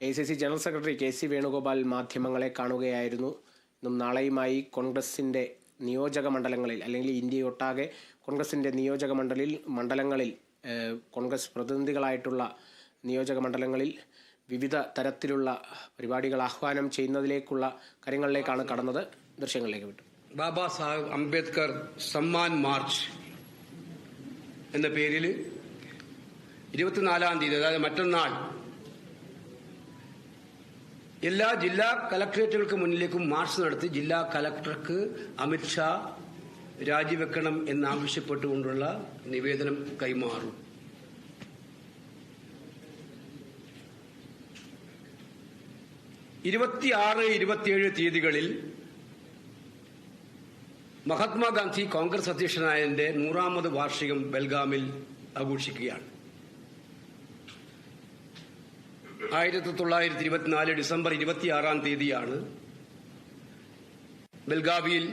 AICC general secretary KC Venugopal മാധ്യമങ്ങളെ കാണുകയായിരുന്നു. ഇന്നും നാളെയുമായി കോൺഗ്രസിൻ്റെ നിയോജക മണ്ഡലങ്ങളിൽ അല്ലെങ്കിൽ ഇന്ത്യയൊട്ടാകെ കോൺഗ്രസിൻ്റെ നിയോജക മണ്ഡലങ്ങളിൽ കോൺഗ്രസ് പ്രതിനിധികളായിട്ടുള്ള നിയോജക മണ്ഡലങ്ങളിൽ വിവിധ തരത്തിലുള്ള പരിപാടികൾ ആഹ്വാനം ചെയ്യുന്നതിലേക്കുള്ള കാര്യങ്ങളിലേക്കാണ് കടന്നത്. ദൃശ്യങ്ങളിലേക്ക് വിട്ടു. ബാബാ സാഹേബ് അംബേദ്കർ സമ്മാൻ മാർച്ച് എന്ന പേരിൽ 24-ാം തീയതി, അതായത് മറ്റന്നാൾ, എല്ലാ ജില്ലാ കലക്ടറേറ്റുകൾക്ക് മുന്നിലേക്കും മാർച്ച് നടത്തി ജില്ലാ കലക്ടർക്ക് അമിത്ഷാ രാജിവെക്കണം എന്നാവശ്യപ്പെട്ടുകൊണ്ടുള്ള നിവേദനം കൈമാറും. ഇരുപത്തിയാറ്, 27 തീയതികളിൽ മഹാത്മാഗാന്ധി കോൺഗ്രസ് അധ്യക്ഷനായതിന്റെ 100ാമത് വാർഷികം ബെൽഗാമിൽ ആഘോഷിക്കുകയാണ്. 1924 ഡിസംബർ 26-ാം തീയതിയാണ് ബെൽഗാവിയിൽ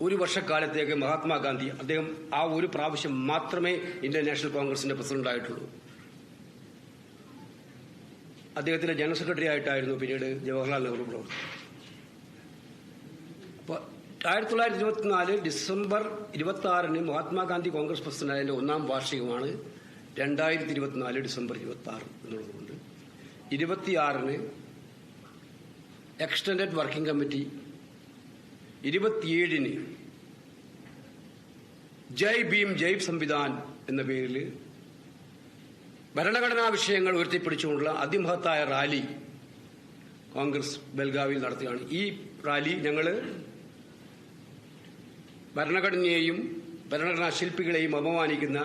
ഒരു വർഷക്കാലത്തേക്ക് മഹാത്മാഗാന്ധി, അദ്ദേഹം ആ ഒരു പ്രാവശ്യം മാത്രമേ ഇന്ത്യൻ നാഷണൽ കോൺഗ്രസിന്റെ പ്രസിഡന്റ് ആയിട്ടുള്ളൂ. അദ്ദേഹത്തിന്റെ ജനറൽ സെക്രട്ടറി ആയിട്ടായിരുന്നു പിന്നീട് ജവഹർലാൽ നെഹ്റു പ്രവർത്തിച്ചത്. അപ്പോൾ 1924 ഡിസംബർ 26-ന് മഹാത്മാഗാന്ധി കോൺഗ്രസ് പ്രസിഡന്റായതിന്റെ 1ാം വാർഷികമാണ് 2024 ഡിസംബർ 26 എന്നുള്ളതുകൊണ്ട് 26-ന് എക്സ്റ്റൻഡഡ് വർക്കിംഗ് കമ്മിറ്റി, 27-ന് ജയ് ഭീം ജയ് സംവിധാൻ എന്ന പേരിൽ ഭരണഘടനാ വിഷയങ്ങൾ ഉയർത്തിപ്പിടിച്ചുകൊണ്ടുള്ള അതിമഹത്തായ റാലി കോൺഗ്രസ് ബെൽഗാവിൽ നടത്തുകയാണ്. ഈ റാലി ഞങ്ങൾ ഭരണഘടനയെയും ഭരണഘടനാ ശില്പികളെയും അപമാനിക്കുന്ന,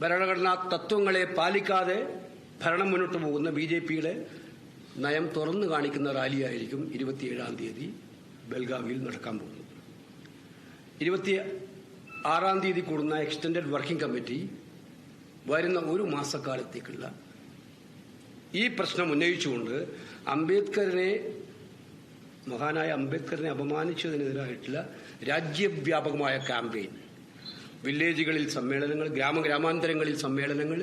ഭരണഘടനാ തത്വങ്ങളെ പാലിക്കാതെ ഭരണം മുന്നോട്ട് പോകുന്ന BJPയുടെ നയം തുറന്നു കാണിക്കുന്ന റാലിയായിരിക്കും 27-ാം തീയതി ബെൽഗാവിയിൽ നടക്കാൻ പോകുന്നത്. 26-ാം തീയതി കൂടുന്ന എക്സ്റ്റൻഡഡ് വർക്കിംഗ് കമ്മിറ്റി വരുന്ന ഒരു മാസക്കാലത്തേക്കുള്ള ഈ പ്രശ്നം ഉന്നയിച്ചുകൊണ്ട് മഹാനായ അംബേദ്കറിനെ അപമാനിച്ചതിനെതിരായിട്ടുള്ള രാജ്യവ്യാപകമായ ക്യാമ്പയിൻ, വില്ലേജുകളിൽ സമ്മേളനങ്ങൾ, ഗ്രാമാന്തരങ്ങളിൽ സമ്മേളനങ്ങൾ,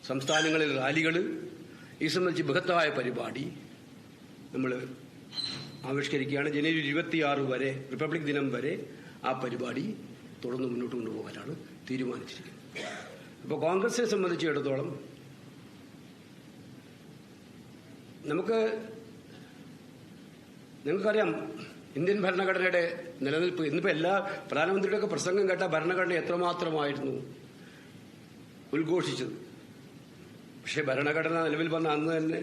സംസ്ഥാനങ്ങളിൽ റാലികൾ, ഈ സംബന്ധിച്ച് ബൃഹത്തായ പരിപാടി നമ്മൾ ആവിഷ്കരിക്കുകയാണ്. ജനുവരി 26 വരെ, റിപ്പബ്ലിക് ദിനം വരെ ആ പരിപാടി തുടർന്ന് മുന്നോട്ട് കൊണ്ടുപോകാനാണ് തീരുമാനിച്ചിരിക്കുന്നത്. അപ്പോൾ കോൺഗ്രസിനെ സംബന്ധിച്ചിടത്തോളം നിങ്ങൾക്കറിയാം ഇന്ത്യൻ ഭരണഘടനയുടെ നിലനിൽപ്പ്. ഇന്നിപ്പോൾ എല്ലാ പ്രധാനമന്ത്രിയുടെയൊക്കെ പ്രസംഗം കേട്ട ഭരണഘടന എത്രമാത്രമായിരുന്നു ഉദ്ഘോഷിച്ചത്. പക്ഷേ ഭരണഘടന നിലവിൽ വന്ന അന്ന് തന്നെ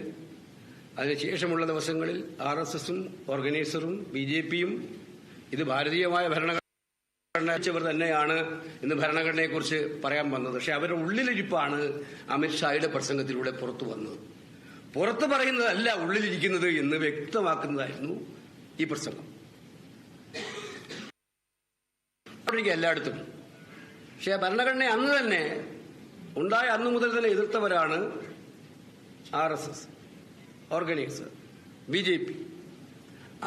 അതിനുശേഷമുള്ള ദിവസങ്ങളിൽ RSSഉം ഓർഗനൈസറും BJPയും ഇത് ഭാരതീയമായ ഭരണഘടന തന്നെയാണ് ഇന്ന് ഭരണഘടനയെക്കുറിച്ച് പറയാൻ വന്നത്. പക്ഷെ അവരുടെ ഉള്ളിലിരിപ്പാണ് അമിത്ഷായുടെ പ്രസംഗത്തിലൂടെ പുറത്തു വന്നത്. പുറത്ത് പറയുന്നതല്ല ഉള്ളിലിരിക്കുന്നത് എന്ന് വ്യക്തമാക്കുന്നതായിരുന്നു ഈ പ്രസംഗം. എല്ലായിടത്തും. പക്ഷെ ഭരണഘടന അന്ന് തന്നെ ഉണ്ടായ അന്നു മുതൽ തന്നെ എതിർത്തവരാണ് RSS, ഓർഗനൈസർ, BJP.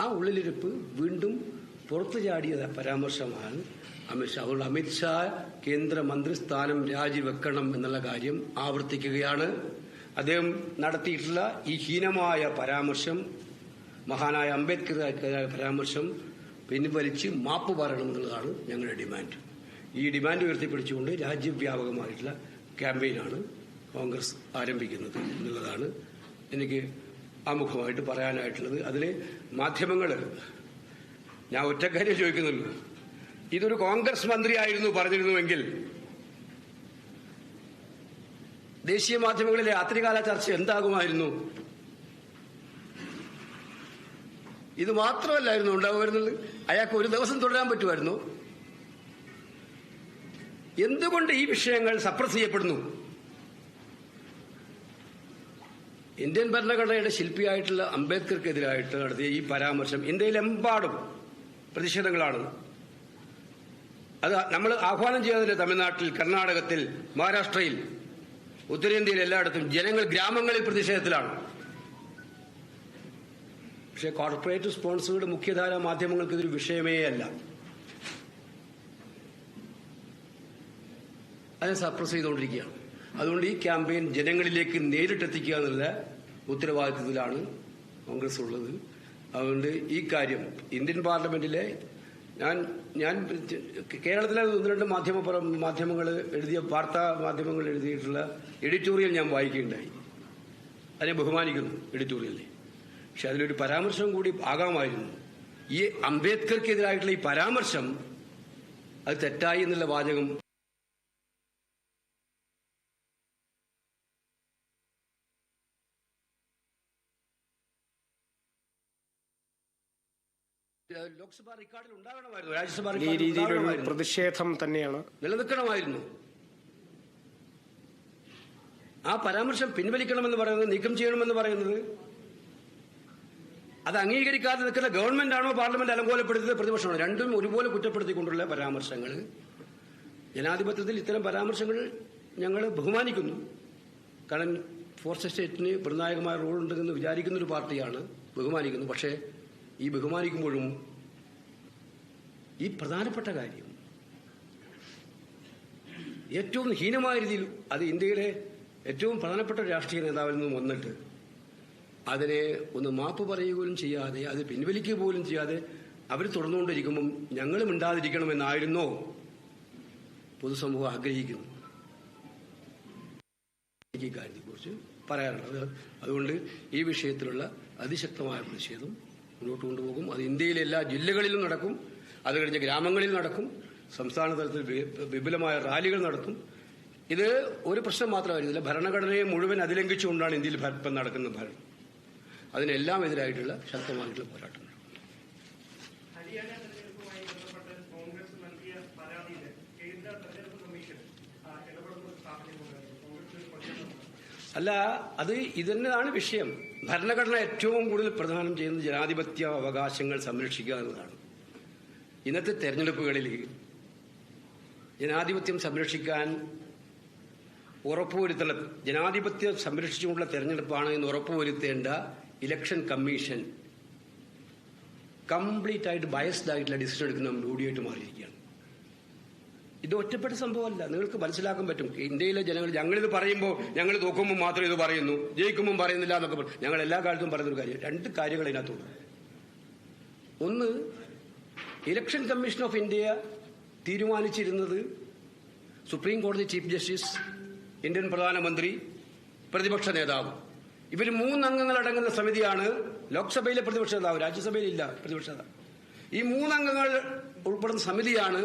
ആ ഉള്ളിലിരിപ്പ് വീണ്ടും പുറത്തു ചാടിയ പരാമർശമാണ് അമിത്ഷാ. അതുകൊണ്ട് അമിത്ഷാ കേന്ദ്രമന്ത്രിസ്ഥാനം രാജിവെക്കണം എന്നുള്ള കാര്യം ആവർത്തിക്കുകയാണ്. അദ്ദേഹം നടത്തിയിട്ടുള്ള ഈ ഹീനമായ പരാമർശം, മഹാനായ അംബേദ്കറുകാരുടെ പരാമർശം പിൻവലിച്ച് മാപ്പ് പറയണം എന്നുള്ളതാണ് ഞങ്ങളുടെ ഡിമാൻഡ്. ഈ ഡിമാൻഡ് ഉയർത്തിപ്പിടിച്ചുകൊണ്ട് രാജ്യവ്യാപകമായിട്ടുള്ള ക്യാമ്പയിനാണ് കോൺഗ്രസ് ആരംഭിക്കുന്നത് എന്നുള്ളതാണ് എനിക്ക് ആമുഖമായിട്ട് പറയാനായിട്ടുള്ളത്. അതിൽ മാധ്യമങ്ങൾ, ഞാൻ ഒറ്റക്കാര്യം ചോദിക്കുന്നുള്ളൂ, ഇതൊരു കോൺഗ്രസ് മന്ത്രിയായിരുന്നു പറഞ്ഞിരുന്നുവെങ്കിൽ ദേശീയ മാധ്യമങ്ങളിലെ രാത്രികാല ചർച്ച എന്താകുമായിരുന്നു? ഇത് മാത്രമല്ലായിരുന്നു ഉണ്ടാവുമായിരുന്നത്. അയാൾക്ക് ഒരു ദിവസം തുടരാൻ പറ്റുമായിരുന്നു. എന്തുകൊണ്ട് ഈ വിഷയങ്ങൾ സപ്രസ് ചെയ്യപ്പെടുന്നു? ഇന്ത്യൻ ഭരണഘടനയുടെ ശില്പിയായിട്ടുള്ള അംബേദ്കർക്കെതിരായിട്ട് നടത്തിയ ഈ പരാമർശം ഇന്ത്യയിലെമ്പാടും പ്രതിഷേധങ്ങളാണ്. അത് നമ്മൾ ആഹ്വാനം ചെയ്തതിന്റെ തമിഴ്നാട്ടിൽ, കർണാടകത്തിൽ, മഹാരാഷ്ട്രയിൽ, ഉത്തരേന്ത്യയിൽ എല്ലായിടത്തും ജനങ്ങൾ ഗ്രാമങ്ങളിൽ പ്രതിഷേധത്തിലാണ്. പക്ഷേ കോർപ്പറേറ്റ് സ്പോൺസേർഡ് മുഖ്യധാരാ മാധ്യമങ്ങൾക്ക് ഇതൊരു വിഷയമേ അല്ല. അതിനെ സപ്രസ് ചെയ്തുകൊണ്ടിരിക്കുകയാണ്. അതുകൊണ്ട് ഈ ക്യാമ്പയിൻ ജനങ്ങളിലേക്ക് നേരിട്ടെത്തിക്കുക എന്നുള്ള ഉത്തരവാദിത്വത്തിലാണ് കോൺഗ്രസ് ഉള്ളത്. അതുകൊണ്ട് ഈ കാര്യം ഇന്ത്യൻ പാർലമെന്റിലെ ഞാൻ കേരളത്തിലെ 1-2 മാധ്യമങ്ങൾ എഴുതിയ വാർത്താ മാധ്യമങ്ങൾ എഴുതിയിട്ടുള്ള എഡിറ്റോറിയൽ ഞാൻ വായിക്കുകയുണ്ടായി. അതിനെ ബഹുമാനിക്കുന്നു എഡിറ്റോറിയലിനെ. പക്ഷെ അതിലൊരു പരാമർശം കൂടി ആകാമായിരുന്നു. ഈ അംബേദ്കർക്കെതിരായിട്ടുള്ള ഈ പരാമർശം അത് തെറ്റായി എന്നുള്ള വാചകം ലോക്സഭാ റെക്കോർഡിൽ ഉണ്ടാകണമായിരുന്നു, രാജ്യസഭാ ഈ രീതിയിലൊരു പ്രതിഷേധം തന്നെയാണ് നിലനിൽക്കണമായിരുന്നു. ആ പരാമർശം പിൻവലിക്കണമെന്ന് പറയുന്നത്, നീക്കം ചെയ്യണമെന്ന് പറയുന്നത് അത് അംഗീകരിക്കാതെ നിൽക്കുന്ന ഗവൺമെന്റ് ആണോ പാർലമെന്റ് അലങ്കോലപ്പെടുത്തിയത് പ്രതിപക്ഷമാണോ? രണ്ടും ഒരുപോലെ കുറ്റപ്പെടുത്തിക്കൊണ്ടുള്ള പരാമർശങ്ങൾ. ജനാധിപത്യത്തിൽ ഇത്തരം പരാമർശങ്ങൾ ഞങ്ങൾ ബഹുമാനിക്കുന്നു. കാരണം ഫോർത്ത് എസ്റ്റേറ്റിന് നിർണായകമായ റോൾ ഉണ്ടെന്ന് വിചാരിക്കുന്ന ഒരു പാർട്ടിയാണ്, ബഹുമാനിക്കുന്നു. പക്ഷേ ഈ ബഹുമാനിക്കുമ്പോഴും ഈ പ്രധാനപ്പെട്ട കാര്യം ഏറ്റവും ഹീനമായ രീതിയിൽ അത് ഇന്ത്യയിലെ ഏറ്റവും പ്രധാനപ്പെട്ട രാഷ്ട്രീയ നേതാവിൽ നിന്നും വന്നിട്ട് അതിനെ ഒന്ന് മാപ്പ് പറയുകയും ചെയ്യാതെ, അത് പിൻവലിക്കുക പോലും ചെയ്യാതെ അവർ തുടർന്നുകൊണ്ടിരിക്കുമ്പം ഞങ്ങൾ മിണ്ടാതിരിക്കണമെന്നായിരുന്നോ പൊതുസമൂഹം ആഗ്രഹിക്കുന്നു? എനിക്ക് ഈ കാര്യത്തെക്കുറിച്ച് പറയാനുള്ളത്. അതുകൊണ്ട് ഈ വിഷയത്തിലുള്ള അതിശക്തമായ പ്രതിഷേധം മുന്നോട്ട് കൊണ്ടുപോകും. അത് ഇന്ത്യയിലെ എല്ലാ ജില്ലകളിലും നടക്കും, അത് കഴിഞ്ഞ് ഗ്രാമങ്ങളിൽ നടക്കും, സംസ്ഥാന തലത്തിൽ വിപുലമായ റാലികൾ നടത്തും. ഇത് ഒരു പ്രശ്നം മാത്രമായിരുന്നില്ല, ഭരണഘടനയെ മുഴുവൻ അതിലംഘിച്ചുകൊണ്ടാണ് ഇന്ത്യയിൽ ഇപ്പം നടക്കുന്ന ഭരണം. അതിനെല്ലാം എതിരായിട്ടുള്ള ശക്തമായിട്ടുള്ള പോരാട്ടം. അല്ല, അത് ഇതന്നെയാണ് വിഷയം. ഭരണഘടന ഏറ്റവും കൂടുതൽ പ്രധാനം ചെയ്യുന്നത് ജനാധിപത്യ അവകാശങ്ങൾ സംരക്ഷിക്കുക എന്നതാണ്. ഇന്നത്തെ തെരഞ്ഞെടുപ്പുകളിൽ ജനാധിപത്യം സംരക്ഷിക്കാൻ ഉറപ്പുവരുത്തേണ്ട, ജനാധിപത്യം സംരക്ഷിച്ചുകൊണ്ടുള്ള തെരഞ്ഞെടുപ്പാണ് എന്ന് ഉറപ്പുവരുത്തേണ്ട ഇലക്ഷൻ കമ്മീഷൻ കംപ്ലീറ്റ് ആയിട്ട് ബയസ്ഡ് ആയിട്ടുള്ള ഡിസിഷൻ എടുക്കുന്ന ബോഡിയായിട്ട് മാറിയിരിക്കുകയാണ്. ഇത് ഒറ്റപ്പെട്ട സംഭവമല്ല, നിങ്ങൾക്ക് മനസ്സിലാക്കാൻ പറ്റും. ഇന്ത്യയിലെ ജനങ്ങൾ ഞങ്ങളിത് പറയുമ്പോൾ ഞങ്ങൾ തോക്കുമ്പോൾ മാത്രം ഇത് പറയുന്നു, ജയിക്കുമ്പോൾ പറയുന്നില്ല എന്നൊക്കെ പറയും. ഞങ്ങൾ എല്ലാ കാലത്തും പറയുന്നൊരു കാര്യം, 2 കാര്യങ്ങൾ ഇതിനകത്തുണ്ട്. ഒന്ന്, ഇലക്ഷൻ കമ്മീഷൻ ഓഫ് ഇന്ത്യ തീരുമാനിച്ചിരുന്നത് സുപ്രീം കോടതി ചീഫ് ജസ്റ്റിസ്, ഇന്ത്യൻ പ്രധാനമന്ത്രി, പ്രതിപക്ഷ നേതാവ്, ഇവർ 3 അംഗങ്ങളടങ്ങുന്ന സമിതിയാണ്. ലോക്സഭയിലെ പ്രതിപക്ഷ നേതാവ്, രാജ്യസഭയിലില്ല പ്രതിപക്ഷ നേതാവ്. ഈ 3 അംഗങ്ങൾ ഉൾപ്പെടുന്ന സമിതിയാണ്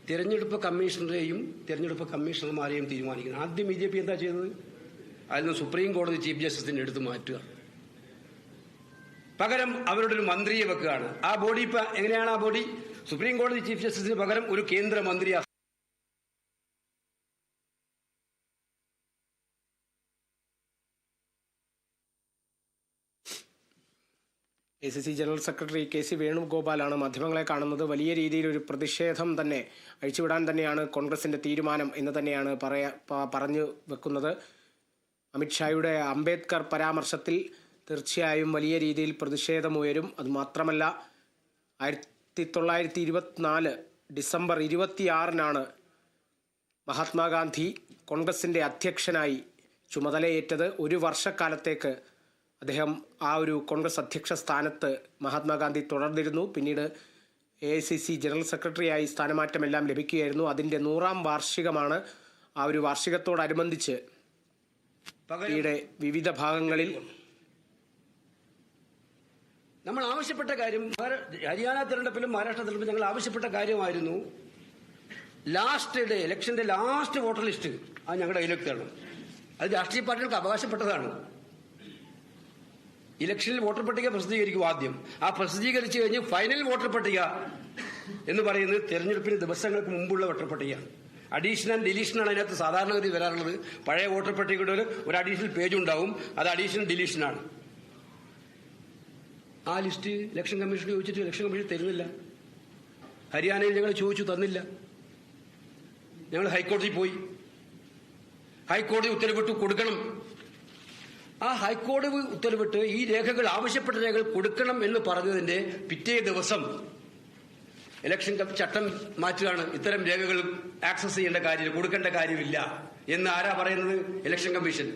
തെരഞ്ഞെടുപ്പ് കമ്മീഷണറെയും തെരഞ്ഞെടുപ്പ് കമ്മീഷണർമാരെയും തീരുമാനിക്കുന്നത്. ആദ്യം BJP എന്താ ചെയ്തത്? അതിൽ നിന്ന് സുപ്രീം കോടതി ചീഫ് ജസ്റ്റിസിനെ എടുത്ത് മാറ്റുക, പകരം അവരുടെ ഒരു മന്ത്രിയെ വെക്കുകയാണ്. ആ ബോഡി ഇപ്പൊ എങ്ങനെയാണ്? ആ ബോഡി സുപ്രീം കോടതി ചീഫ് ജസ്റ്റിസിന് പകരം ഒരു കേന്ദ്രമന്ത്രി. ACC ജനറൽ സെക്രട്ടറി KC വേണുഗോപാലാണ് മാധ്യമങ്ങളെ കാണുന്നത്. വലിയ രീതിയിലൊരു പ്രതിഷേധം തന്നെ അഴിച്ചുവിടാൻ തന്നെയാണ് കോൺഗ്രസിന്റെ തീരുമാനം എന്ന് തന്നെയാണ് പറഞ്ഞു വെക്കുന്നത്. അമിത്ഷായുടെ അംബേദ്കർ പരാമർശത്തിൽ തീർച്ചയായും വലിയ രീതിയിൽ പ്രതിഷേധമുയരും. അതുമാത്രമല്ല, 1924 ഡിസംബർ 26-നാണ് മഹാത്മാഗാന്ധി കോൺഗ്രസിന്റെ അധ്യക്ഷനായി ചുമതലയേറ്റത്. 1 വർഷക്കാലത്തേക്ക് അദ്ദേഹം ആ ഒരു കോൺഗ്രസ് അധ്യക്ഷ സ്ഥാനത്ത് മഹാത്മാഗാന്ധി തുടർന്നിരുന്നു. പിന്നീട് AICC ജനറൽ സെക്രട്ടറിയായി സ്ഥാനമാറ്റമെല്ലാം ലഭിക്കുകയായിരുന്നു. അതിൻ്റെ 100-ാം വാർഷികമാണ്. ആ ഒരു വാർഷികത്തോടനുബന്ധിച്ച് ഇന്ത്യയുടെ വിവിധ ഭാഗങ്ങളിൽ നമ്മൾ ആവശ്യപ്പെട്ട കാര്യം, ഹരിയാന തെരഞ്ഞെടുപ്പിലും മഹാരാഷ്ട്ര തെരഞ്ഞെടുപ്പിലും ഞങ്ങൾ ആവശ്യപ്പെട്ട കാര്യമായിരുന്നു, ലാസ്റ്റ് ഡേ ഇലക്ഷന്റെ ലാസ്റ്റ് വോട്ടർ ലിസ്റ്റ് അത് ഞങ്ങളുടെ കയ്യിലേക്ക് തരണം. അത് രാഷ്ട്രീയ പാർട്ടികൾക്ക് അവകാശപ്പെട്ടതാണ്. ഇലക്ഷനിൽ വോട്ടർ പട്ടിക പ്രസിദ്ധീകരിക്കും ആദ്യം. ആ പ്രസിദ്ധീകരിച്ചു കഴിഞ്ഞ് ഫൈനൽ വോട്ടർ പട്ടിക എന്ന് പറയുന്നത് തെരഞ്ഞെടുപ്പിന് ദിവസങ്ങൾക്ക് മുമ്പുള്ള വോട്ടർ പട്ടികയാണ്. അഡീഷൻ ആൻഡ് ഡിലീഷനാണ് അതിനകത്ത് സാധാരണഗതി വരാറുള്ളത്. പഴയ വോട്ടർ പട്ടികയുടെ ഒരു അഡീഷണൽ പേജ് ഉണ്ടാവും, അത് അഡീഷണൽ ഡിലീഷനാണ്. ആ ലിസ്റ്റ് ഇലക്ഷൻ കമ്മീഷൻ ചോദിച്ചിട്ട് ഇലക്ഷൻ കമ്മീഷൻ തരുന്നില്ല. ഹരിയാനയിൽ ഞങ്ങൾ ചോദിച്ചു, തന്നില്ല. ഞങ്ങൾ ഹൈക്കോടതിയിൽ പോയി, ഹൈക്കോടതി ഉത്തരവിട്ട് കൊടുക്കണം. ആ ഹൈക്കോടതി ഉത്തരവിട്ട് ഈ രേഖകൾ, ആവശ്യപ്പെട്ട രേഖകൾ കൊടുക്കണം എന്ന് പറഞ്ഞതിന്റെ പിറ്റേ ദിവസം ഇലക്ഷൻ ചട്ടം മാറ്റുകയാണ്. ഇത്തരം രേഖകൾ ആക്സസ് ചെയ്യേണ്ട കാര്യമില്ല, കൊടുക്കേണ്ട കാര്യമില്ല എന്ന് ആരാ പറയുന്നത്? Election commission.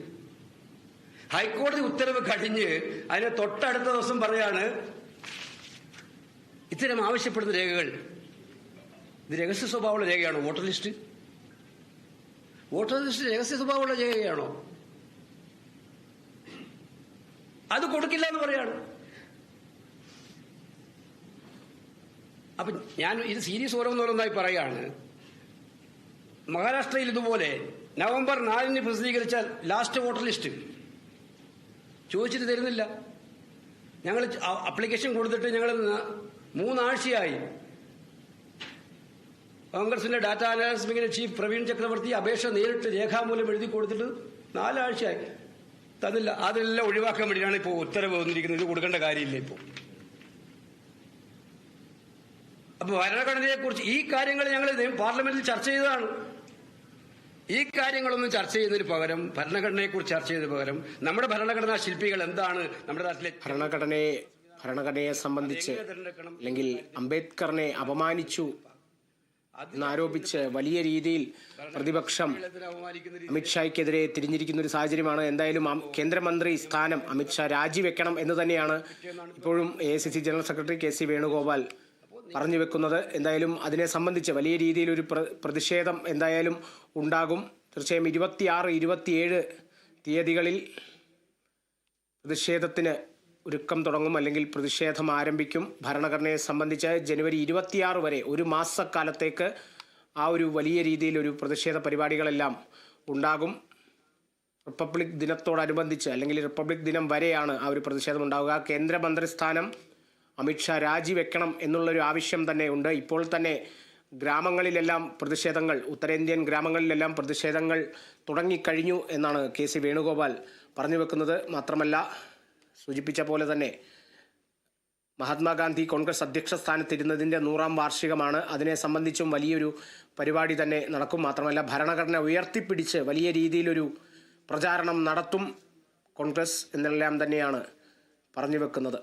ഹൈക്കോടതി ഉത്തരവ് കഴിഞ്ഞ് അതിന് തൊട്ടടുത്ത ദിവസം പറയാണ് ഇത്തരം ആവശ്യപ്പെടുന്ന രേഖകൾ ഇത് രഹസ്യ സ്വഭാവമുള്ള രേഖയാണോ? വോട്ടർ ലിസ്റ്റ് രഹസ്യ സ്വഭാവമുള്ള രേഖയാണോ? അത് കൊടുക്കില്ല എന്ന് പറയാണ്. അപ്പൊ ഞാൻ ഇത് സീരീസ് ഓരോന്നോരോന്നായി പറയാണ്. മഹാരാഷ്ട്രയിൽ ഇതുപോലെ നവംബർ 4 പ്രസിദ്ധീകരിച്ച ലാസ്റ്റ് വോട്ടർ ലിസ്റ്റ് ചോദിച്ചിട്ട് തരുന്നില്ല. ഞങ്ങൾ അപ്ലിക്കേഷൻ കൊടുത്തിട്ട് ഞങ്ങൾ 3 ആഴ്ചയായി. കോൺഗ്രസിന്റെ ഡാറ്റ അനാലിസിസ് ചീഫ് പ്രവീൺ ചക്രവർത്തി അപേക്ഷ നേരിട്ട് രേഖാമൂലം എഴുതി കൊടുത്തിട്ട് 4 ആഴ്ചയായി തന്നില്ല. അതെല്ലാം ഒഴിവാക്കാൻ വേണ്ടിയാണ് ഇപ്പോൾ ഉത്തരവ് വന്നിരിക്കുന്നത്. ഇത് കൊടുക്കേണ്ട കാര്യമില്ല ഇപ്പോൾ. അപ്പൊ ഭരണഘടനയെക്കുറിച്ച് ഈ കാര്യങ്ങൾ ഞങ്ങൾ പാർലമെന്റിൽ ചർച്ച ചെയ്തതാണ്. ഈ കാര്യങ്ങളൊന്നും ചർച്ച ചെയ്യുന്നതിന് പകരം, ഭരണഘടനയെക്കുറിച്ച് ചർച്ച ചെയ്തതിന് പകരം നമ്മുടെ ഭരണഘടനാ ശില്പികൾ എന്താണ് നമ്മുടെ നാട്ടിലെ ഭരണഘടനയെ സംബന്ധിച്ച് അല്ലെങ്കിൽ അംബേദ്കറിനെ അപമാനിച്ചു എന്നാരോപിച്ച് വലിയ രീതിയിൽ പ്രതിപക്ഷം അമിത്ഷായ്ക്കെതിരെ തിരിഞ്ഞിരിക്കുന്ന ഒരു സാഹചര്യമാണ്. എന്തായാലും കേന്ദ്രമന്ത്രി സ്ഥാനം അമിത്ഷാ രാജിവെക്കണം എന്ന് തന്നെയാണ് ഇപ്പോഴും AICC general secretary KC Venugopal പറഞ്ഞു വെക്കുന്നത്. എന്തായാലും അതിനെ സംബന്ധിച്ച് വലിയ രീതിയിലൊരു പ്രതിഷേധം എന്തായാലും ഉണ്ടാകും. തീർച്ചയായും 26, 27 തീയതികളിൽ പ്രതിഷേധത്തിന് ഒരുക്കം തുടങ്ങും, അല്ലെങ്കിൽ പ്രതിഷേധം ആരംഭിക്കും. ഭരണഘടനയെ സംബന്ധിച്ച് ജനുവരി 26 വരെ, ഒരു മാസക്കാലത്തേക്ക് ആ ഒരു വലിയ രീതിയിലൊരു പ്രതിഷേധ പരിപാടികളെല്ലാം ഉണ്ടാകും. റിപ്പബ്ലിക് ദിനത്തോടനുബന്ധിച്ച് അല്ലെങ്കിൽ റിപ്പബ്ലിക് ദിനം വരെയാണ് ആ ഒരു പ്രതിഷേധം ഉണ്ടാവുക. കേന്ദ്രമന്ത്രി സ്ഥാനം അമിത്ഷാ രാജിവെക്കണം എന്നുള്ളൊരു ആവശ്യം തന്നെ ഉണ്ട്. ഇപ്പോൾ തന്നെ ഗ്രാമങ്ങളിലെല്ലാം പ്രതിഷേധങ്ങൾ, ഉത്തരേന്ത്യൻ ഗ്രാമങ്ങളിലെല്ലാം പ്രതിഷേധങ്ങൾ തുടങ്ങിക്കഴിഞ്ഞു എന്നാണ് KC വേണുഗോപാൽ പറഞ്ഞു വെക്കുന്നത്. മാത്രമല്ല, സൂചിപ്പിച്ച പോലെ തന്നെ മഹാത്മാഗാന്ധി കോൺഗ്രസ് അധ്യക്ഷ സ്ഥാനത്തിരുന്നതിൻ്റെ 100ാം വാർഷികമാണ്. അതിനെ സംബന്ധിച്ചും വലിയൊരു പരിപാടി തന്നെ നടക്കും. മാത്രമല്ല, ഭരണഘടന ഉയർത്തിപ്പിടിച്ച് വലിയ രീതിയിലൊരു പ്രചാരണം നടത്തും കോൺഗ്രസ് എന്നെല്ലാം തന്നെയാണ് പറഞ്ഞു വെക്കുന്നത്.